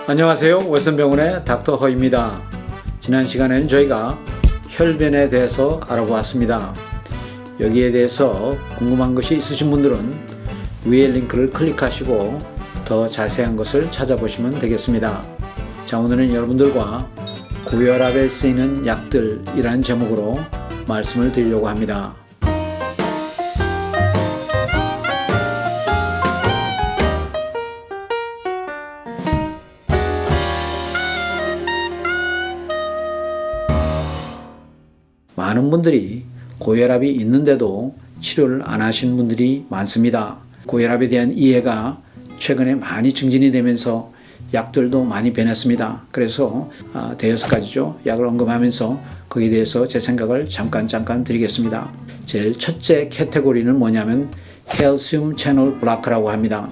안녕하세요. 웨슨병원의 닥터 허입니다. 지난 시간에는 저희가 혈변에 대해서 알아보았습니다. 여기에 대해서 궁금한 것이 있으신 분들은 위에 링크를 클릭하시고 더 자세한 것을 찾아보시면 되겠습니다. 자, 오늘은 여러분들과 고혈압에 쓰이는 약들이라는 제목으로 말씀을 드리려고 합니다. 많은 분들이 고혈압이 있는데도 치료를 안 하신 분들이 많습니다. 고혈압에 대한 이해가 최근에 많이 증진이 되면서 약들도 많이 변했습니다. 그래서 대여섯 가지죠. 약을 언급하면서 거기에 대해서 제 생각을 잠깐 드리겠습니다. 제일 첫째 카테고리는 뭐냐면 칼슘 채널 블로커라고 합니다.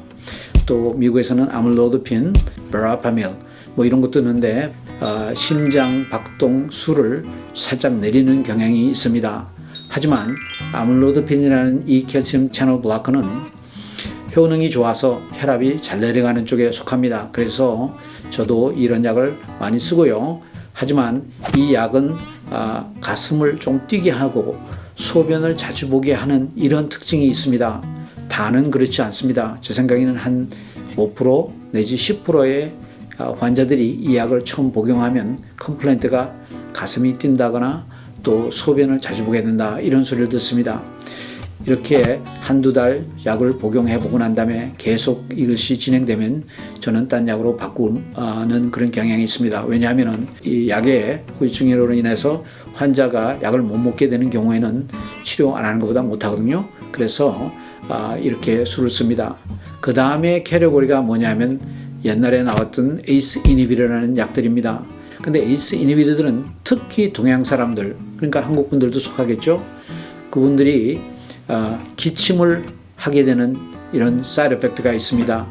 또 미국에서는 아밀로도핀, 베라파밀 뭐 이런 것도 있는데 심장 박동 수를 살짝 내리는 경향이 있습니다. 하지만 아밀로도핀이라는 이 칼슘 채널 블로커는 효능이 좋아서 혈압이 잘 내려가는 쪽에 속합니다. 그래서 저도 이런 약을 많이 쓰고요. 하지만 이 약은 가슴을 좀 뛰게 하고 소변을 자주 보게 하는 이런 특징이 있습니다. 다는 그렇지 않습니다. 제 생각에는 한 5% 내지 10%의 환자들이 이 약을 처음 복용하면 컴플레인트가 가슴이 뛴다거나 또 소변을 자주 보게 된다 이런 소리를 듣습니다. 이렇게 한두 달 약을 복용해 보고 난 다음에 계속 이것이 진행되면 저는 딴 약으로 바꾸는 그런 경향이 있습니다. 왜냐하면 이 약의 후유증으로 인해서 환자가 약을 못 먹게 되는 경우에는 치료 안 하는 것보다 못하거든요. 그래서 이렇게 술을 씁니다. 그 다음에 캐테고리가 뭐냐면 옛날에 나왔던 ACE 이니비터라는 약들입니다. 근데 ACE 이니비터들은 특히 동양 사람들, 그러니까 한국 분들도 속하겠죠. 그분들이 기침을 하게 되는 이런 사이드 에펙트가 있습니다.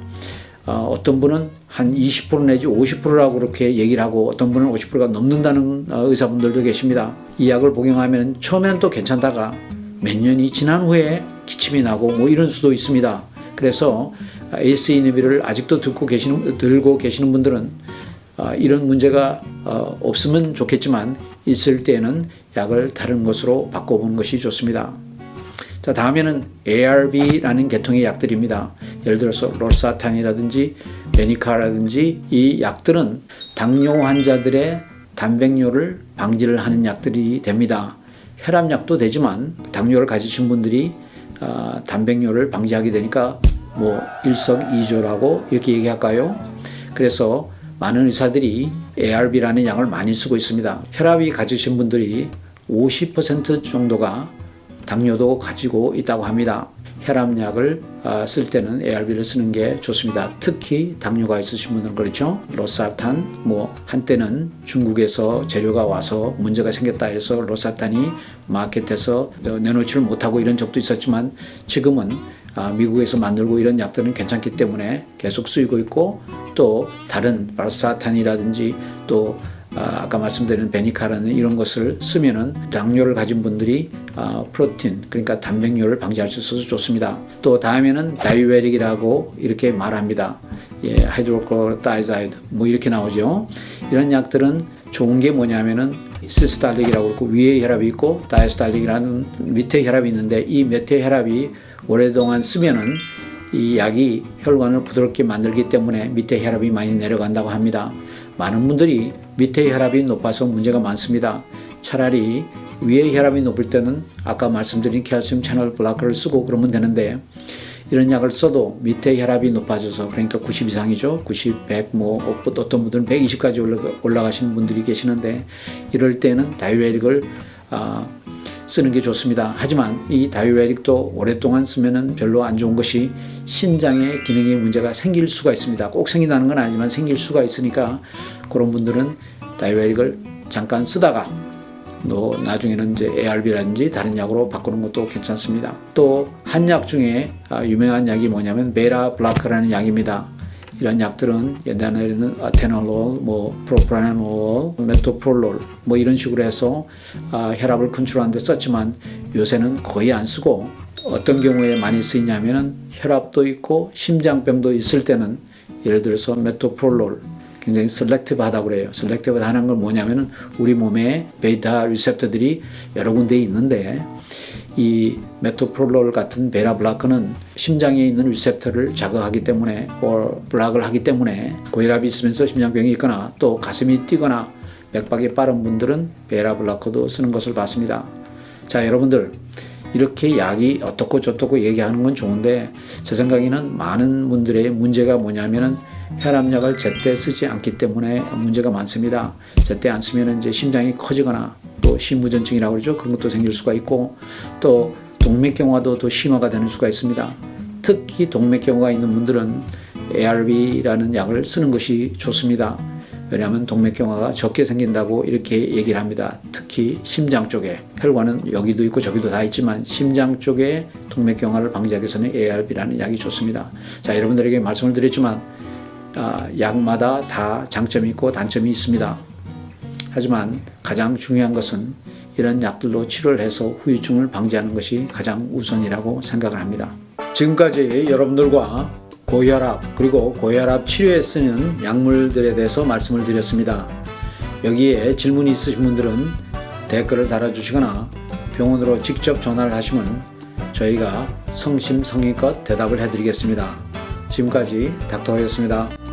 어떤 분은 한 20% 내지 50%라고 그렇게 얘기를 하고 어떤 분은 50%가 넘는다는 의사분들도 계십니다. 이 약을 복용하면 처음에는 또 괜찮다가 몇 년이 지난 후에 기침이 나고 뭐 이런 수도 있습니다. 그래서 ACE 이니비터를 아직도 들고 계시는 분들은 이런 문제가 없으면 좋겠지만 있을 때는 약을 다른 것으로 바꿔보는 것이 좋습니다. 자, 다음에는 ARB라는 계통의 약들입니다. 예를 들어서 로사탄이라든지 베니카라든지 이 약들은 당뇨 환자들의 단백뇨를 방지를 하는 약들이 됩니다. 혈압약도 되지만 당뇨를 가지신 분들이 단백뇨를 방지하게 되니까 뭐 일석이조라고 이렇게 얘기할까요? 그래서 많은 의사들이 ARB라는 약을 많이 쓰고 있습니다. 혈압이 가지신 분들이 50% 정도가 당뇨도 가지고 있다고 합니다. 혈압약을 쓸 때는 ARB를 쓰는 게 좋습니다. 특히 당뇨가 있으신 분들은 그렇죠. 로사탄, 뭐 한때는 중국에서 재료가 와서 문제가 생겼다 해서 로사탄이 마켓에서 내놓지를 못하고 이런 적도 있었지만 지금은 미국에서 만들고 이런 약들은 괜찮기 때문에 계속 쓰이고 있고 또 다른 바르사탄이라든지 또 아까 말씀드린 베니카라는 이런 것을 쓰면은 당뇨를 가진 분들이 프로틴 그러니까 단백뇨를 방지할 수 있어서 좋습니다. 또 다음에는 다이우레틱이라고 이렇게 말합니다. 하이드로클로로다이아이드 뭐 이렇게 나오죠. 이런 약들은 좋은 게 뭐냐면은 시스탈릭이라고 그러고 위에 혈압이 있고 다이스탈릭이라는 밑에 혈압이 있는데 이 밑에 혈압이 오랫동안 쓰면은 이 약이 혈관을 부드럽게 만들기 때문에 밑에 혈압이 많이 내려간다고 합니다. 많은 분들이 밑에 혈압이 높아서 문제가 많습니다. 차라리 위에 혈압이 높을 때는 아까 말씀드린 칼슘 채널 블로커를 쓰고 그러면 되는데 이런 약을 써도 밑에 혈압이 높아져서 그러니까 90 이상이죠. 90, 100, 뭐 어떤 분들은 120까지 올라가시는 분들이 계시는데 이럴 때는 다이우레틱을 쓰는 게 좋습니다. 하지만 이 다이우레틱도 오랫동안 쓰면은 별로 안 좋은 것이 신장의 기능에 문제가 생길 수가 있습니다. 꼭 생긴다는 건 아니지만 생길 수가 있으니까 그런 분들은 다이우레틱을 잠깐 쓰다가 또 나중에는 이제 ARB라든지 다른 약으로 바꾸는 것도 괜찮습니다. 또 한 약 중에 유명한 약이 뭐냐면 베라 블로커라는 약입니다. 이런 약들은 옛날에는 아테놀롤, 뭐 프로프라놀, 메토프롤롤 뭐 이런 식으로 해서 혈압을 컨트롤하는 데 썼지만 요새는 거의 안 쓰고 어떤 경우에 많이 쓰이냐면은 혈압도 있고 심장병도 있을 때는 예를 들어서 메토프롤롤 굉장히 셀렉티브하다고 그래요. 셀렉티브하다는 건 뭐냐면은 우리 몸에 베타 리셉터들이 여러 군데 있는데 이 메토프롤롤 같은 베라 블라커는 심장에 있는 리셉터를 자극하기 때문에 블락을 하기 때문에 고혈압이 있으면서 심장병이 있거나 또 가슴이 뛰거나 맥박이 빠른 분들은 베라 블라커도 쓰는 것을 봤습니다. 자, 여러분들 이렇게 약이 어떻고 저떻고 얘기하는 건 좋은데 제 생각에는 많은 분들의 문제가 뭐냐면은 혈압약을 제때 쓰지 않기 때문에 문제가 많습니다. 제때 안 쓰면 이제 심장이 커지거나 또 심무전증이라고 그러죠. 그런 것도 생길 수가 있고 또 동맥경화도 더 심화가 되는 수가 있습니다. 특히 동맥경화가 있는 분들은 ARB라는 약을 쓰는 것이 좋습니다. 왜냐하면 동맥경화가 적게 생긴다고 이렇게 얘기를 합니다. 특히 심장 쪽에, 혈관은 여기도 있고 저기도 다 있지만 심장 쪽에 동맥경화를 방지하기 위해서는 ARB라는 약이 좋습니다. 자, 여러분들에게 말씀을 드렸지만 약마다 다 장점이 있고 단점이 있습니다. 하지만 가장 중요한 것은 이런 약들로 치료를 해서 후유증을 방지하는 것이 가장 우선이라고 생각을 합니다. 지금까지 여러분들과 고혈압 그리고 고혈압 치료에 쓰는 약물들에 대해서 말씀을 드렸습니다. 여기에 질문이 있으신 분들은 댓글을 달아주시거나 병원으로 직접 전화를 하시면 저희가 성심성의껏 대답을 해드리겠습니다. 지금까지 닥터였습니다.